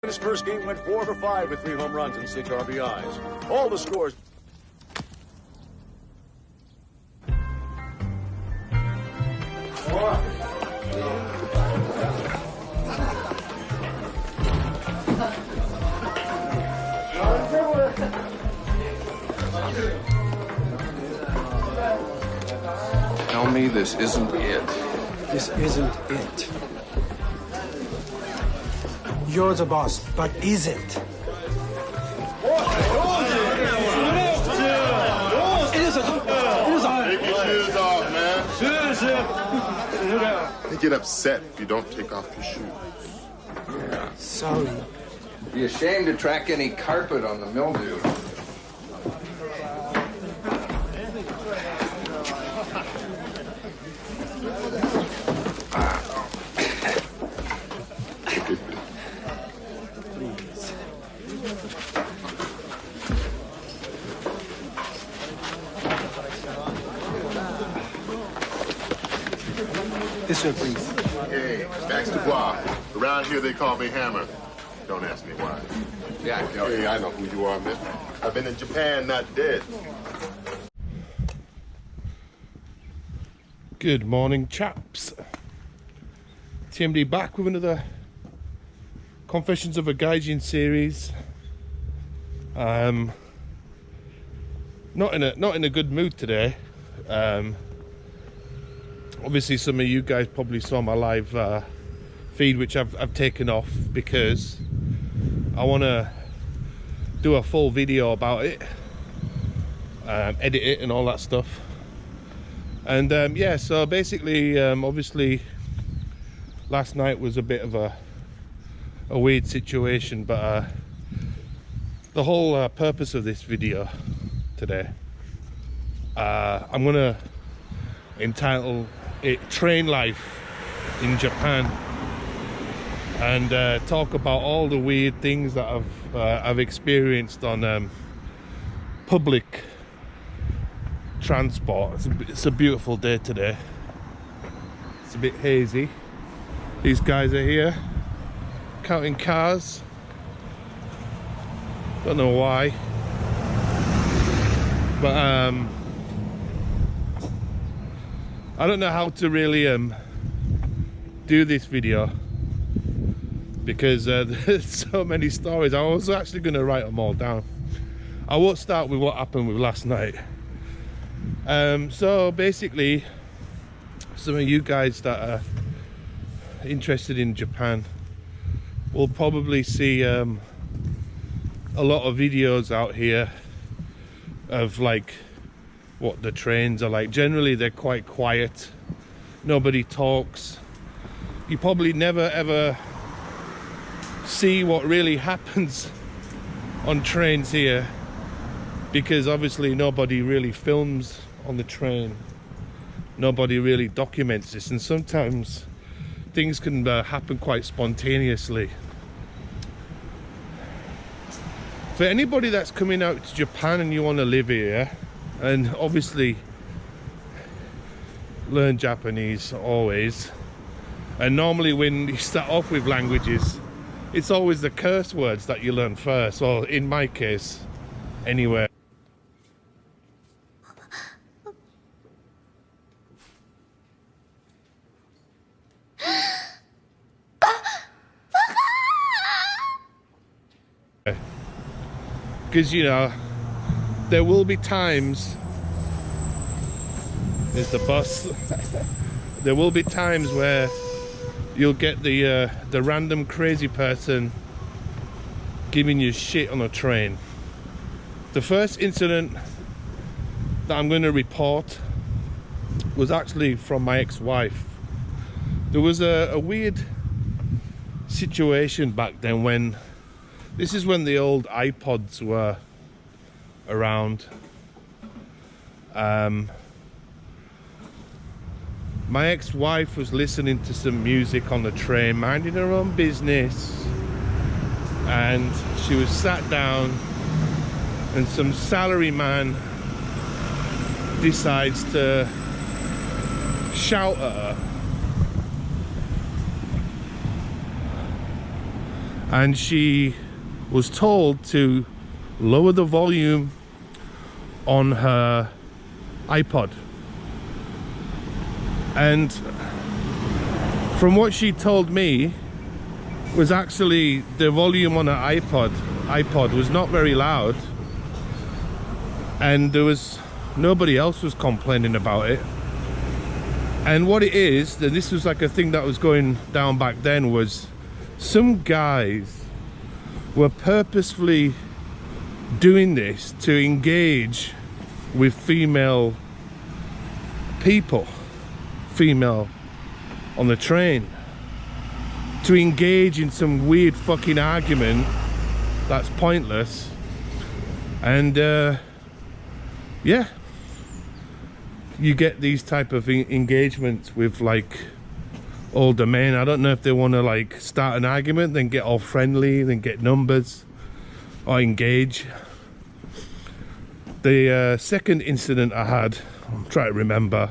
His first game went 4 for 5 with 3 home runs and 6 RBIs. All the scores. Tell me this isn't it. This isn't it. You're the boss, but is it? Take your shoes off, man. They get upset if you don't take off your shoes. Sorry. Be ashamed to track any carpet on the mildew. This way, please. Hey, Max Dubois. Around here they call me Hammer. Don't ask me why. Yeah, Hey, I know who you are, man. I've been in Japan, not dead. Good morning, chaps. TMD back with another Confessions of a Gaijin series. Not in a good mood today. Obviously, some of you guys probably saw my live feed, which I've taken off because I want to do a full video about it, edit it and all that stuff. And yeah, so basically, obviously last night was a bit of a weird situation, but the whole purpose of this video today, I'm gonna entitle it Train Life in Japan, and talk about all the weird things that I've experienced on public transport. It's a beautiful day today. It's a bit hazy. These guys are here counting cars. Don't know why, but I don't know how to really do this video because there's so many stories. I was actually going to write them all down. I won't start with what happened with last night. So basically, some of you guys that are interested in Japan will probably see a lot of videos out here of like what the trains are like. Generally they're quite quiet, nobody talks. You probably never ever see what really happens on trains here, because obviously nobody really films on the train, nobody really documents this, and sometimes things can happen quite spontaneously. For anybody that's coming out to Japan and you want to live here and obviously learn Japanese always, and normally when you start off with languages, it's always the curse words that you learn first, or in my case anyway. Because, you know, there will be times, there's the bus, there will be times where you'll get the random crazy person giving you shit on a train. The first incident that I'm going to report was actually from my ex-wife. There was a weird situation back then when, this is when the old iPods were around. My ex-wife was listening to some music on the train, minding her own business, and she was sat down and some salary man decides to shout at her. and she was told to lower the volume on her iPod. And from what she told me, was actually the volume on her iPod was not very loud, and there was nobody else was complaining about it. And what it is, and this was like a thing that was going down back then, was some guys were purposefully doing this to engage with female people, female on the train, to engage in some weird fucking argument that's pointless. And yeah, you get these type of engagements with like older men. I don't know if they want to like start an argument, then get all friendly, then get numbers, or engage. The second incident I had, I'm trying to remember,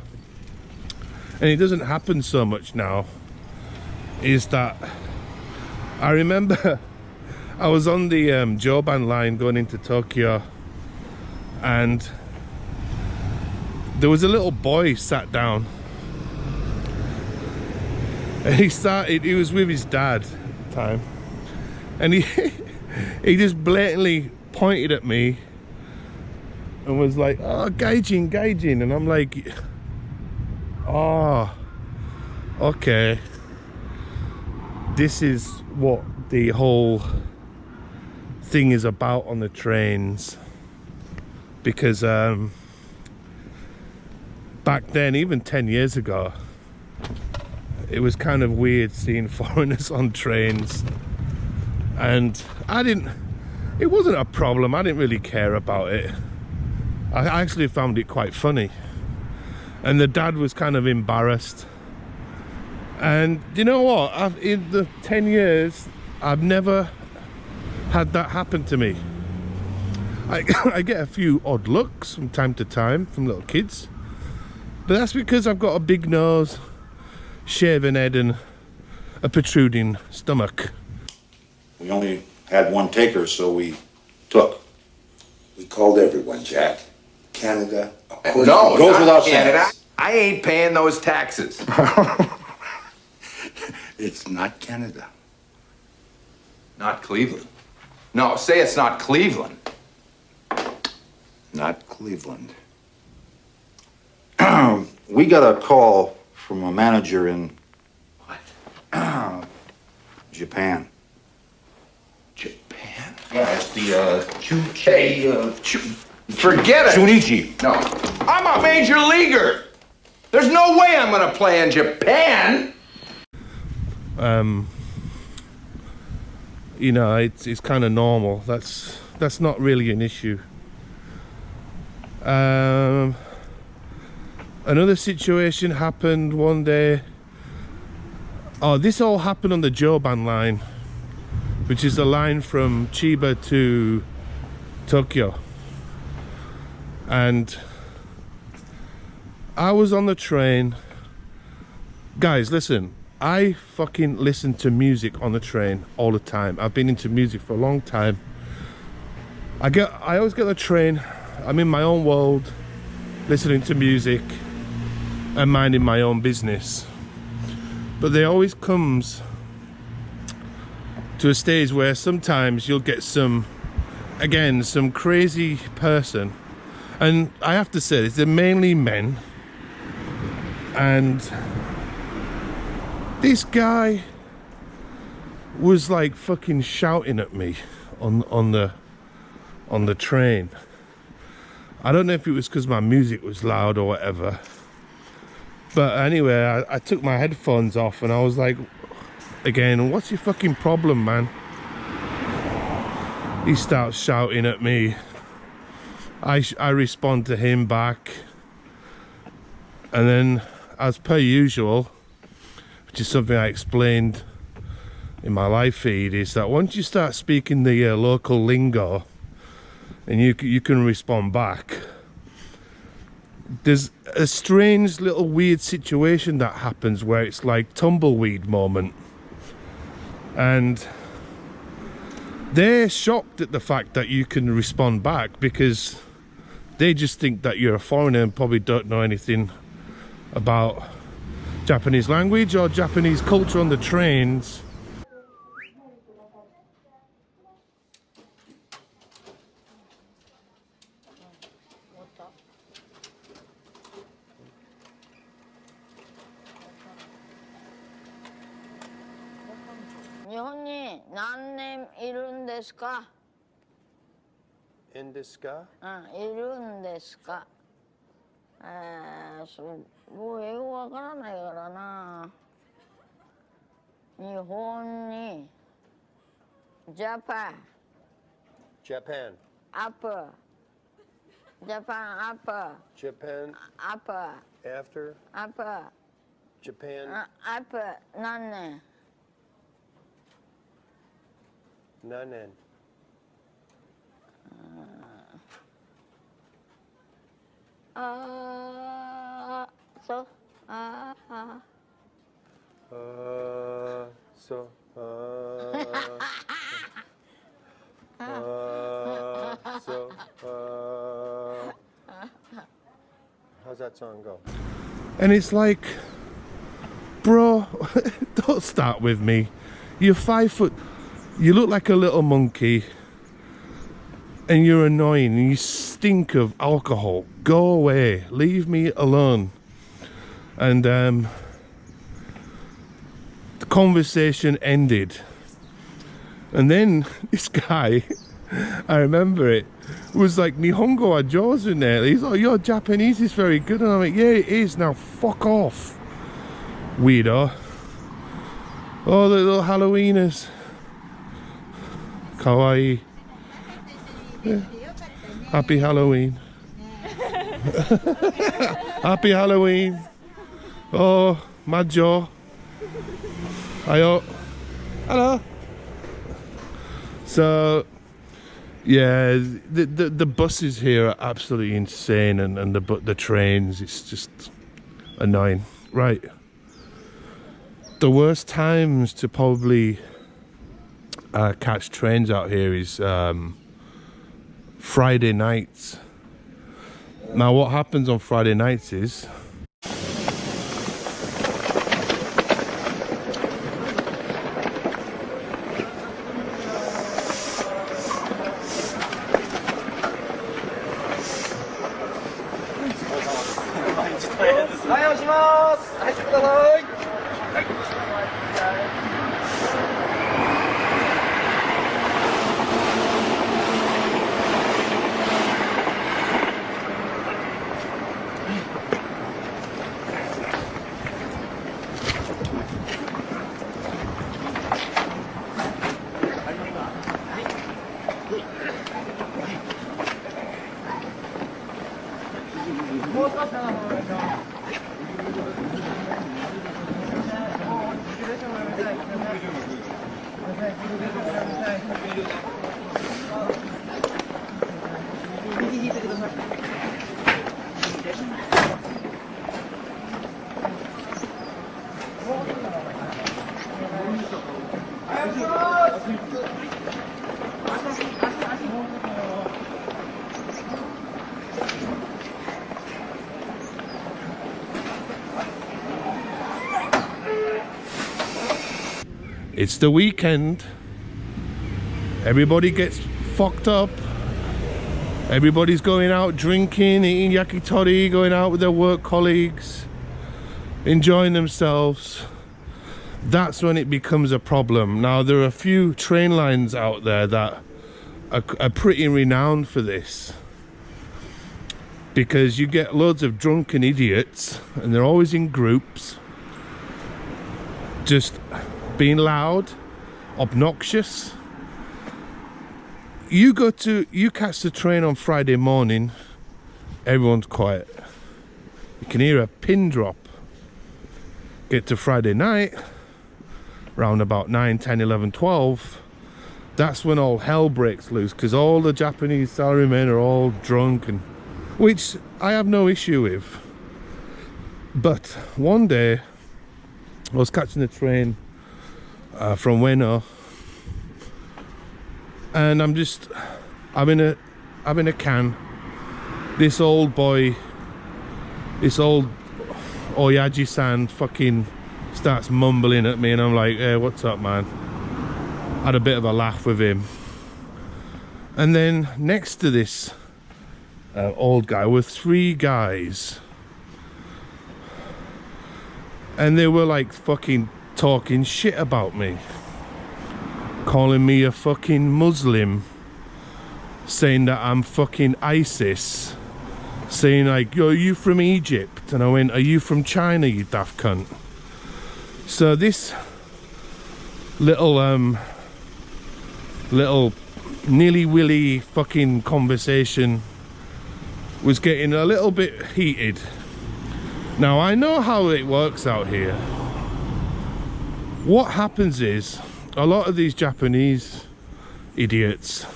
and it doesn't happen so much now, is that I remember I was on the Joban line going into Tokyo, and there was a little boy sat down, and he was with his dad at the time, and he just blatantly pointed at me and was like, "Oh, Gaijin," and I'm like, "Oh, okay, this is what the whole thing is about on the trains." Because back then, even 10 years ago, it was kind of weird seeing foreigners on trains, and it wasn't a problem. I didn't really care about it. I actually found it quite funny, and the dad was kind of embarrassed. And you know what, in the 10 years I've never had that happen to me. I get a few odd looks from time to time from little kids, but that's because I've got a big nose, shaven head, and a protruding stomach. We only had one taker, so we took. We called everyone, Jack. Canada. Of course, No, it goes not without Canada. saying. I ain't paying those taxes. It's not Canada. Not Cleveland. No, say it's not Cleveland. Not Cleveland. We got a call from a manager in What? Japan. Japan? Yeah, it's the Forget it. Shunichi. No, I'm a major leaguer. There's no way I'm gonna play in Japan. You know, it's kind of normal. That's not really an issue. Another situation happened one day. Oh, this all happened on the Joban line, which is the line from Chiba to Tokyo. And I was on the train. Guys, listen, I fucking listen to music on the train all the time. I've been into music for a long time. I always get on the train, I'm in my own world, listening to music and minding my own business. But there always comes to a stage where sometimes you'll get some crazy person, and I have to say they're mainly men, and this guy was like fucking shouting at me on the train. I don't know if it was because my music was loud or whatever, but anyway, I took my headphones off and I was like, again, what's your fucking problem, man? He starts shouting at me. I respond to him back, and then, as per usual, which is something I explained in my live feed, is that once you start speaking the local lingo and you can respond back, there's a strange little weird situation that happens where it's like tumbleweed moment. And they're shocked at the fact that you can respond back, because they just think that you're a foreigner and probably don't know anything about Japanese language or Japanese culture on the trains. In this car? いるんですか。もう英語わからないからな。日本に Japan Japan. upper Japan upper Japan upper after upper Japan. upper 何年 Nanen. So So. So. How's that song go? And it's like, bro, don't start with me. You're 5 foot, you look like a little monkey, and you're annoying and you stink of alcohol. Go away, leave me alone. And the conversation ended, and then this guy, I remember it, was like, Nihongo wa jouzu ne. He's like, your Japanese is very good. And I'm like, yeah, it is. Now fuck off, weirdo. Oh, the little Halloweeners. Kawaii. Yeah. Happy Halloween. Happy Halloween. Oh, Majo. Ayo. Hello. So, yeah, the buses here are absolutely insane, and the trains, it's just annoying. Right. The worst times to probably catch trains out here is Friday nights. Now what happens on Friday nights is it's the weekend. Everybody gets fucked up. Everybody's going out drinking, eating yakitori, going out with their work colleagues, enjoying themselves. That's when it becomes a problem. Now, there are a few train lines out there that are pretty renowned for this, because you get loads of drunken idiots, and they're always in groups, just being loud, obnoxious. You catch the train on Friday morning, everyone's quiet. You can hear a pin drop. Get to Friday night, around about 9, 10, 11, 12, that's when all hell breaks loose, because all the Japanese salarymen are all drunk, and which I have no issue with. But one day I was catching the train from Ueno, and I'm just having a can. This old boy, this old Oyaji-san fucking starts mumbling at me, and I'm like, hey, what's up, man? Had a bit of a laugh with him. And then next to this old guy were 3 guys, and they were like fucking talking shit about me, calling me a fucking Muslim, saying that I'm fucking ISIS, saying like, yo, are you from Egypt? And I went, are you from China, you daft cunt? So this little nilly-willy fucking conversation was getting a little bit heated. Now, I know how it works out here. What happens is, a lot of these Japanese idiots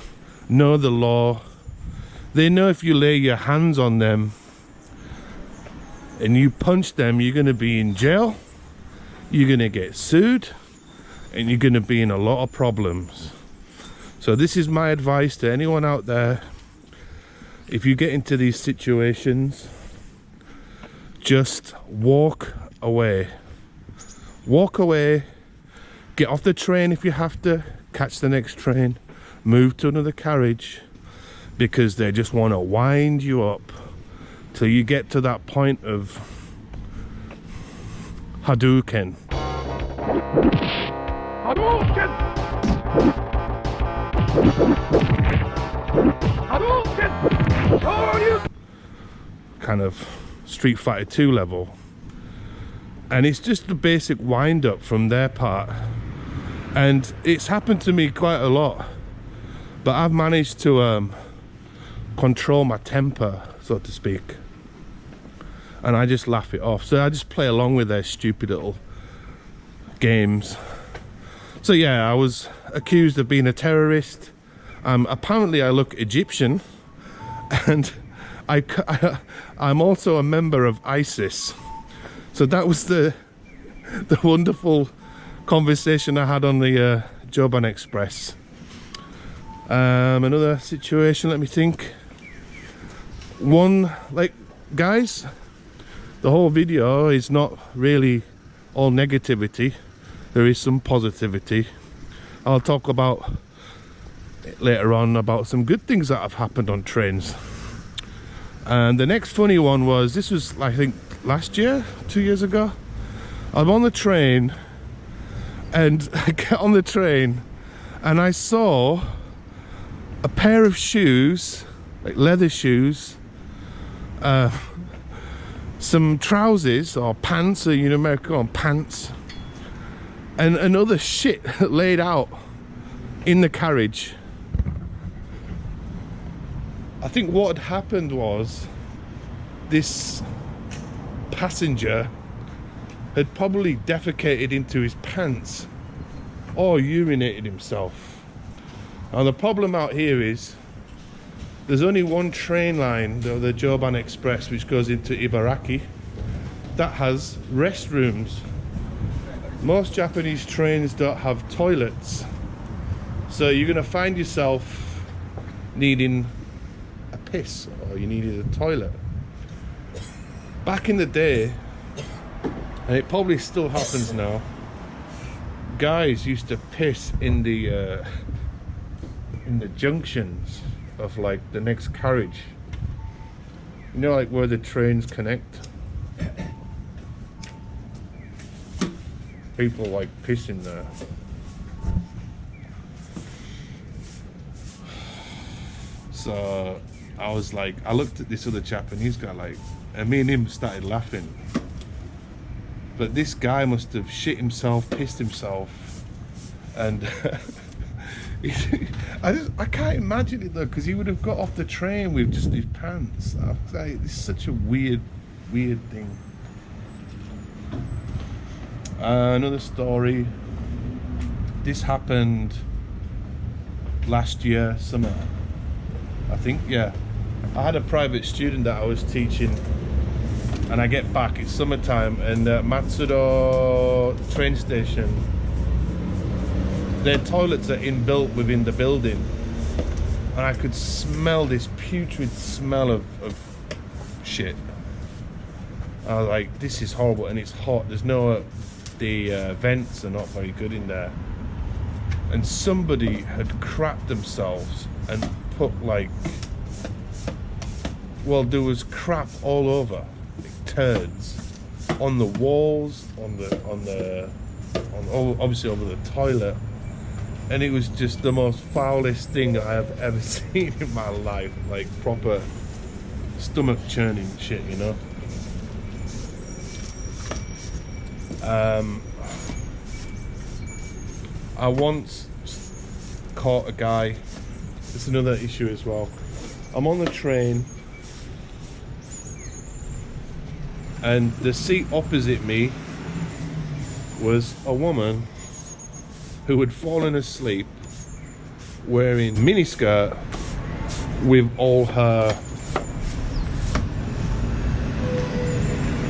know the law. They know if you lay your hands on them and you punch them, you're going to be in jail, you're going to get sued, and you're going to be in a lot of problems. So this is my advice to anyone out there. If you get into these situations, just walk away. Walk away. Get off the train if you have to. Catch the next train. Move to another carriage. Because they just want to wind you up till you get to that point of Hadouken. Hadouken! Hadouken! Kind of Street Fighter 2 level. And it's just the basic wind up from their part. And it's happened to me quite a lot. But I've managed to control my temper, so to speak, and I just laugh it off. So I just play along with their stupid little games. So yeah, I was accused of being a terrorist. Apparently I look Egyptian, and I'm also a member of ISIS. So that was the wonderful conversation I had on the Joban Express. Another situation, let me think. One, like, guys, the whole video is not really all negativity. There is some positivity. I'll talk about later on about some good things that have happened on trains. And the next funny one was, this was, I think, last year, 2 years ago. I'm on the train, and I get on the train, and I saw a pair of shoes, like leather shoes, some trousers or pants, or you know, American pants, and another shit laid out in the carriage. I think what had happened was this passenger had probably defecated into his pants or urinated himself. Now the problem out here is there's only one train line, the Joban Express, which goes into Ibaraki, that has restrooms. Most Japanese trains don't have toilets, so you're going to find yourself needing a piss, or you needed a toilet. Back in the day, and it probably still happens now, guys used to piss in the junctions of like the next carriage, you know, like where the trains connect. People like pissing there. So I was like, I looked at this other Japanese guy, like, and me and him started laughing. But this guy must have shit himself, pissed himself, and I can't imagine it though, because he would have got off the train with just his pants. I was like, this is such a weird thing. Another story. This happened last year, summer, I think. Yeah, I had a private student that I was teaching, and I get back, it's summertime, and Matsudo train station, their toilets are inbuilt within the building, and I could smell this putrid smell of shit. I was like, this is horrible, and it's hot. There's no, the vents are not very good in there. And somebody had crapped themselves and put like, well, there was crap all over, like turds, on the walls, obviously over the toilet, and it was just the most foulest thing I have ever seen in my life, like proper stomach churning shit, you know. I once caught a guy. It's another issue as well. I'm on the train, and the seat opposite me was a woman who had fallen asleep wearing miniskirt with all her,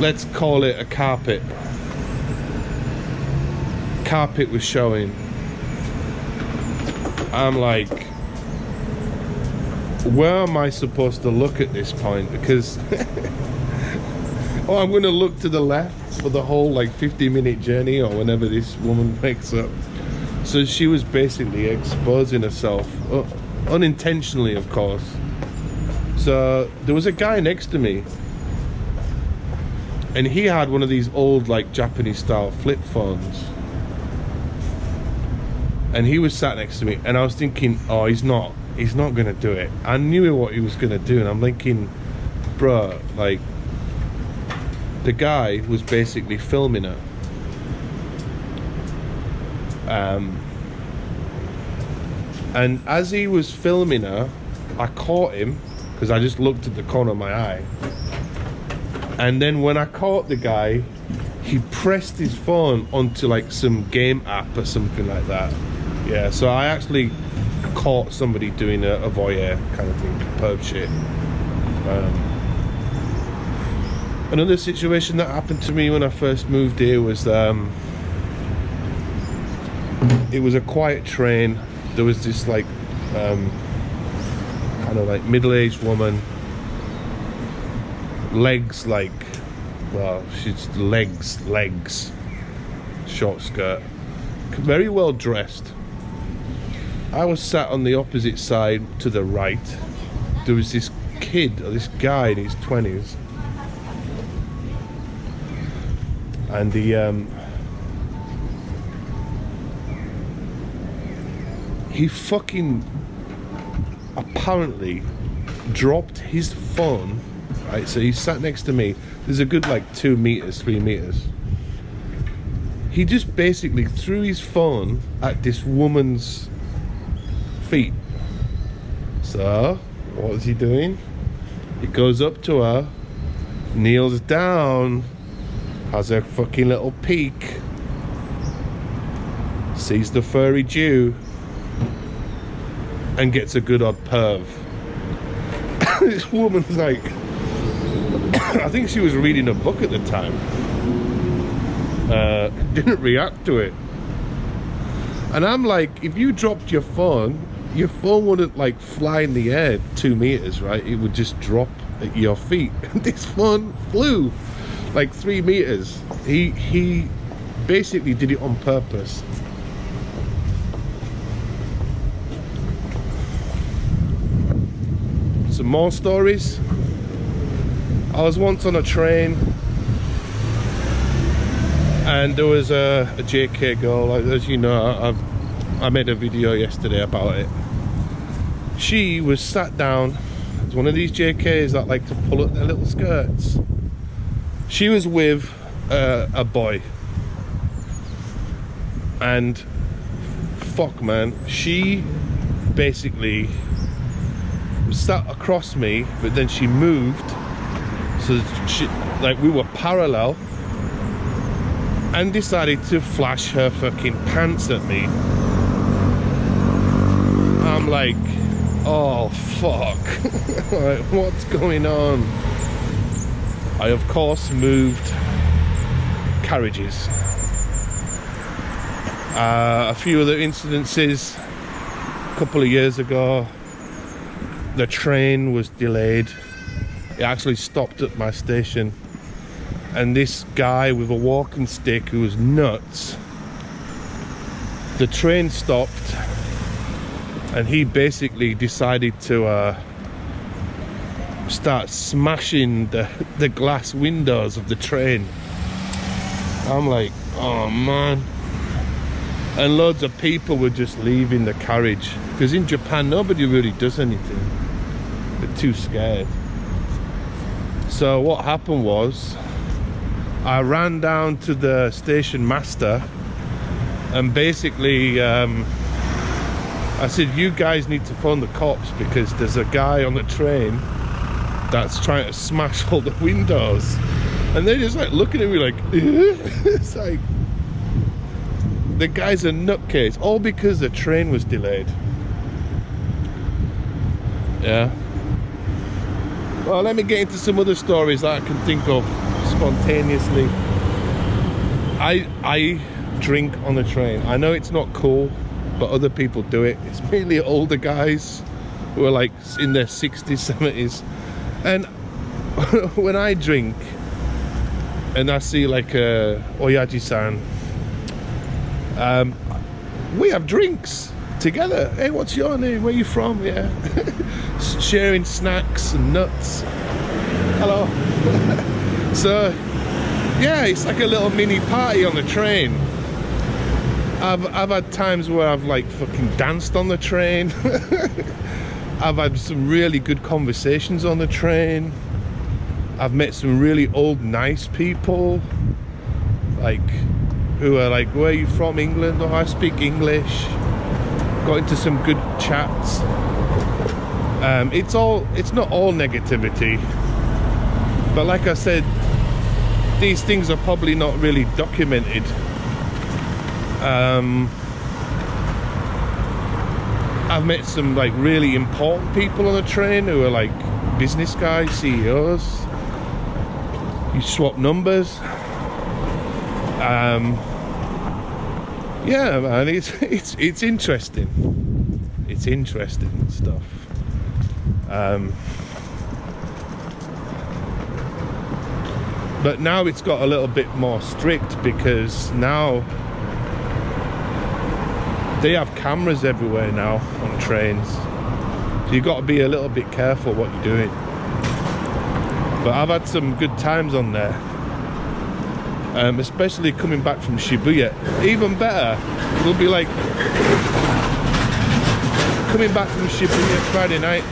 let's call it a carpet. Carpet was showing. I'm like, where am I supposed to look at this point? Because oh, I'm gonna look to the left for the whole like 50-minute journey or whenever this woman wakes up. So she was basically exposing herself, unintentionally of course. So there was a guy next to me, and he had one of these old like Japanese style flip phones, and he was sat next to me, and I was thinking, oh, he's not gonna do it. I knew what he was gonna do, and I'm thinking, bruh, like, the guy was basically filming her. And as he was filming her, I caught him, because I just looked at the corner of my eye, and then when I caught the guy, he pressed his phone onto like some game app or something like that. Yeah, so I actually caught somebody doing a voyeur kind of thing, perv shit. Another situation that happened to me when I first moved here was it was a quiet train. There was this like kind of like middle-aged woman, legs like, well, she's legs, short skirt, very well dressed. I was sat on the opposite side to the right. There was this kid, or this guy in his 20s, and he fucking apparently dropped his phone, right? So he sat next to me. There's a good like 2 meters, 3 meters. He just basically threw his phone at this woman's feet. So what was he doing? He goes up to her, kneels down, has a fucking little peek, sees the furry Jew, and gets a good odd perv. This woman's like, I think she was reading a book at the time. Didn't react to it. And I'm like, if you dropped your phone wouldn't like fly in the air 2 meters, right? It would just drop at your feet. And this phone flew like 3 meters. He basically did it on purpose. Some more stories. I was once on a train, and there was a JK girl, as you know, I made a video yesterday about it. She was sat down. It's one of these JKs that like to pull up their little skirts. She was with a boy, and fuck man, she basically sat across me, but then she moved, so she, like, we were parallel, and decided to flash her fucking pants at me. I'm like, oh fuck. Like, what's going on? I of course moved carriages. A few other incidences a couple of years ago. the train was delayed. It actually stopped at my station, and this guy with a walking stick who was nuts, the train stopped and he basically decided to start smashing the glass windows of the train. I'm like, oh man. And loads of people were just leaving the carriage, because in Japan nobody really does anything. They're too scared. So what happened was, I ran down to the station master and basically I said, you guys need to phone the cops because there's a guy on the train that's trying to smash all the windows. And they're just like looking at me like, it's like, the guy's a nutcase, all because the train was delayed. Yeah. Well, let me get into some other stories that I can think of spontaneously. I drink on the train. I know it's not cool, but other people do it. It's mainly older guys who are like in their 60s, 70s. And when I drink and I see like a Oyaji-san, we have drinks together. Hey, what's your name? Where you from? Yeah. Sharing snacks and nuts. Hello. So yeah, it's like a little mini party on the train. I've had times where I've like fucking danced on the train. I've had some really good conversations on the train. I've met some really old nice people, like, who are like, where are you from? England? Oh, I speak English. Got into some good chats. It's not all negativity, but like I said, these things are probably not really documented. I've met some like really important people on the train who are like business guys, CEOs. You swap numbers. Yeah, man, it's interesting. It's interesting stuff. But now it's got a little bit more strict, because now they have cameras everywhere now on trains. So you've got to be a little bit careful what you're doing. But I've had some good times on there. Especially coming back from Shibuya. Even better, we'll be like coming back from Shibuya Friday night,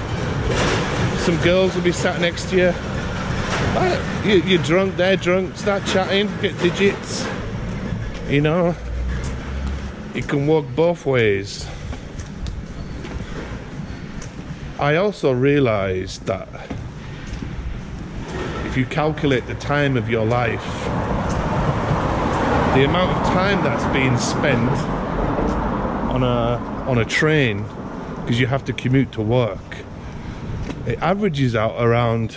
some girls will be sat next to you. You're drunk, they're drunk, start chatting, get digits. You know, it can work both ways. I also realised that if you calculate the time of your life, the amount of time that's being spent on a train, because you have to commute to work, it averages out around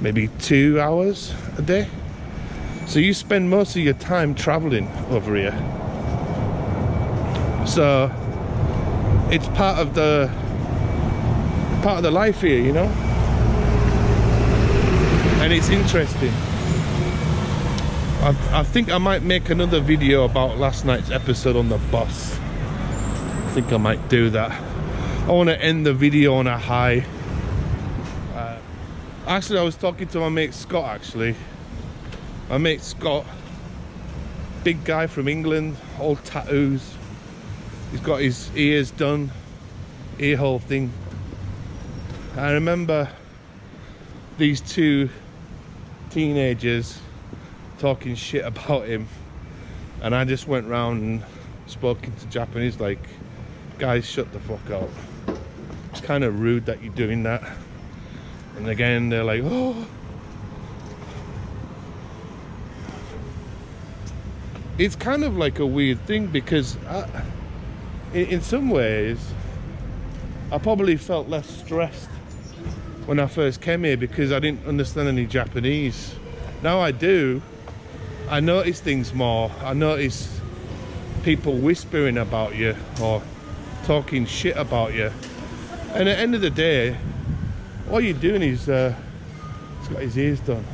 maybe 2 hours a day. So you spend most of your time traveling over here. So it's part of the life here, you know. And it's interesting. I think I might make another video about last night's episode on the bus. I think I might do that. I want to end the video on a high. Actually, I was talking to my mate Scott, actually. My mate Scott, big guy from England, all tattoos. He's got his ears done, ear hole thing. I remember these two teenagers talking shit about him, and I just went round and spoke into Japanese like, guys, shut the fuck up. It's kind of rude that you're doing that. And again, they're like, oh. It's kind of like a weird thing, because in some ways I probably felt less stressed when I first came here, because I didn't understand any Japanese. Now I do. I notice things more. I notice people whispering about you or talking shit about you. And at the end of the day, all you're doing is, he's got his ears done.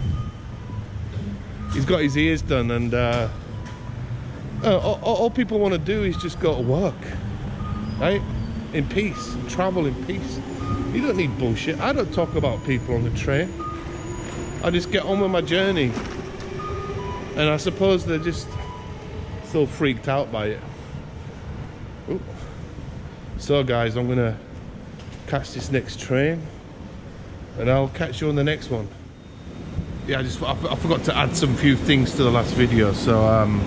He's got his ears done, and all people want to do is just go to work, right? In peace, travel in peace. You don't need bullshit. I don't talk about people on the train. I just get on with my journey. And I suppose they're just so freaked out by it. Ooh. So guys, I'm gonna catch this next train, and I'll catch you on the next one. Yeah, I forgot to add some few things to the last video. So I'm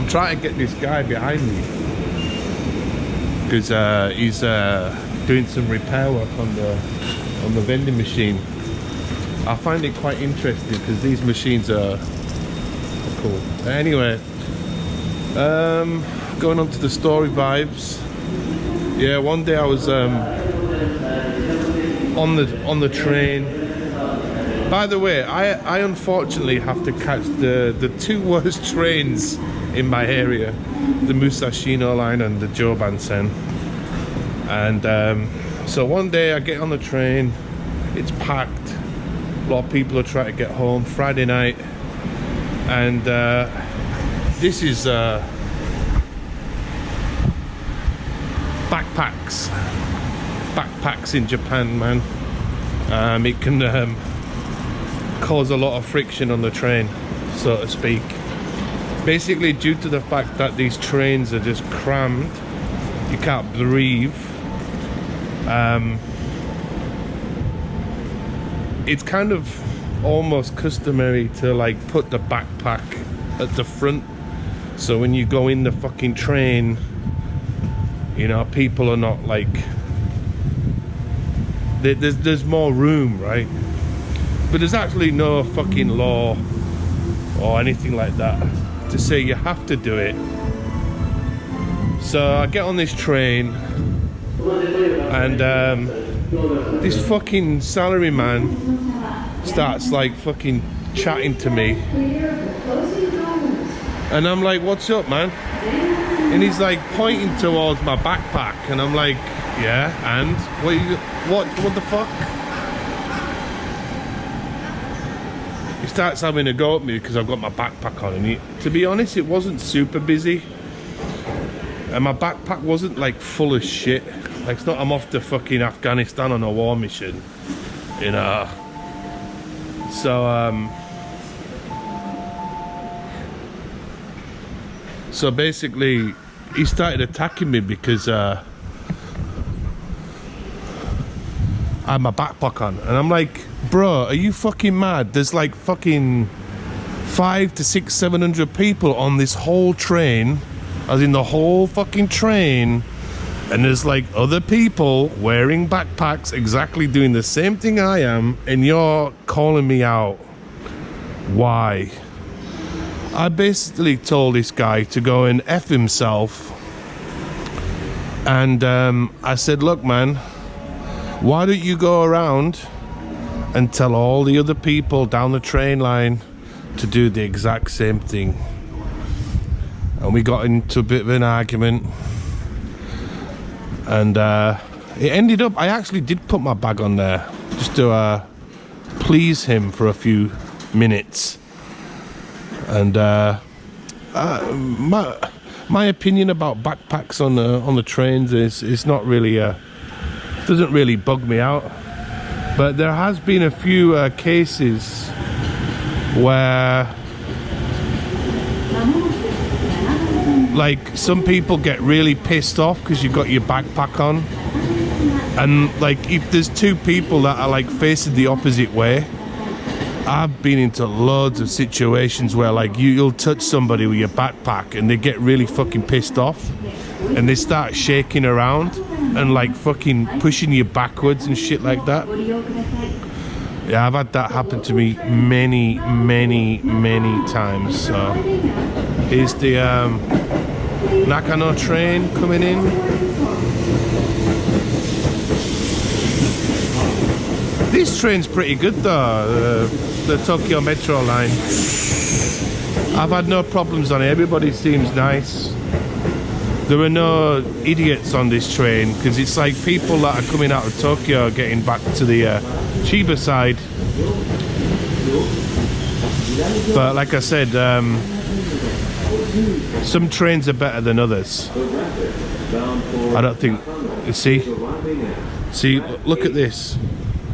trying to get this guy behind me, because he's doing some repair work on the vending machine. I find it quite interesting because these machines are cool. Anyway, going on to the story vibes. Yeah, one day I was on the train. By the way, I unfortunately have to catch the two worst trains in my area, the Musashino line and the Jobansen. And so one day I get on the train, it's packed, a lot of people are trying to get home, Friday night, and this is backpacks in Japan, man. It can cause a lot of friction on the train, so to speak. Basically, due to the fact that these trains are just crammed, you can't breathe. It's kind of almost customary to like put the backpack at the front, so when you go in the fucking train, you know, people are not like, there's more room, right? But there's actually no fucking law or anything like that to say you have to do it. So I get on this train, and this fucking salaryman starts like fucking chatting to me, and I'm like, what's up, man? And he's like pointing towards my backpack, and I'm like, yeah, and what the fuck? He starts having a go at me because I've got my backpack on, and to be honest, it wasn't super busy, and my backpack wasn't like full of shit. Like, it's not I'm off to fucking Afghanistan on a war mission, you know. So basically he started attacking me because I had my backpack on, and I'm like, bro, are you fucking mad? There's like fucking 500 to 600, 700 people on this whole train, as in the whole fucking train, and there's like other people wearing backpacks exactly doing the same thing I am, and you're calling me out. Why? I basically told this guy to go and F himself, and I said, look, man, why don't you go around and tell all the other people down the train line to do the exact same thing? And we got into a bit of an argument, and it ended up, I actually did put my bag on there just to please him for a few minutes. And my opinion about backpacks on the trains is not really doesn't really bug me out, but there has been a few cases where like some people get really pissed off because you've got your backpack on, and like if there's two people that are like facing the opposite way, I've been into loads of situations where like you'll touch somebody with your backpack and they get really fucking pissed off, and they start shaking around and like fucking pushing you backwards and shit like that. Yeah, I've had that happen to me many times. So here's the Nakano train coming in. This train's pretty good though, the Tokyo Metro line. I've had no problems on it, everybody seems nice. there are no idiots on this train, because it's like people that are coming out of Tokyo getting back to the Chiba side. But like I said, some trains are better than others. I don't think, you see, look at this.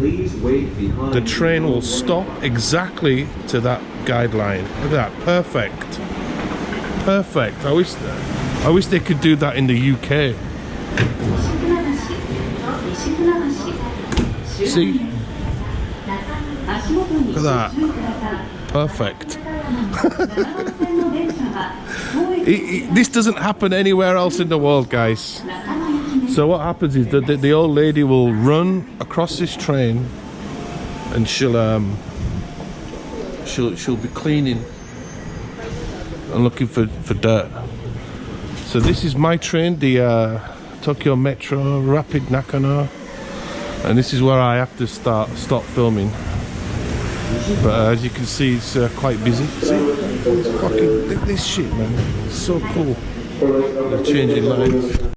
The train will stop exactly to that guideline. Look at that, perfect. Perfect. I wish they could do that in the UK. See? Look at that. Perfect. This doesn't happen anywhere else in the world, guys. So what happens is that the old lady will run across this train, and she'll be cleaning and looking for dirt. So this is my train, the Tokyo Metro Rapid Nakano, and this is where I have to stop filming. But as you can see, it's quite busy. See, look at this shit, man. It's so cool. They're changing lines.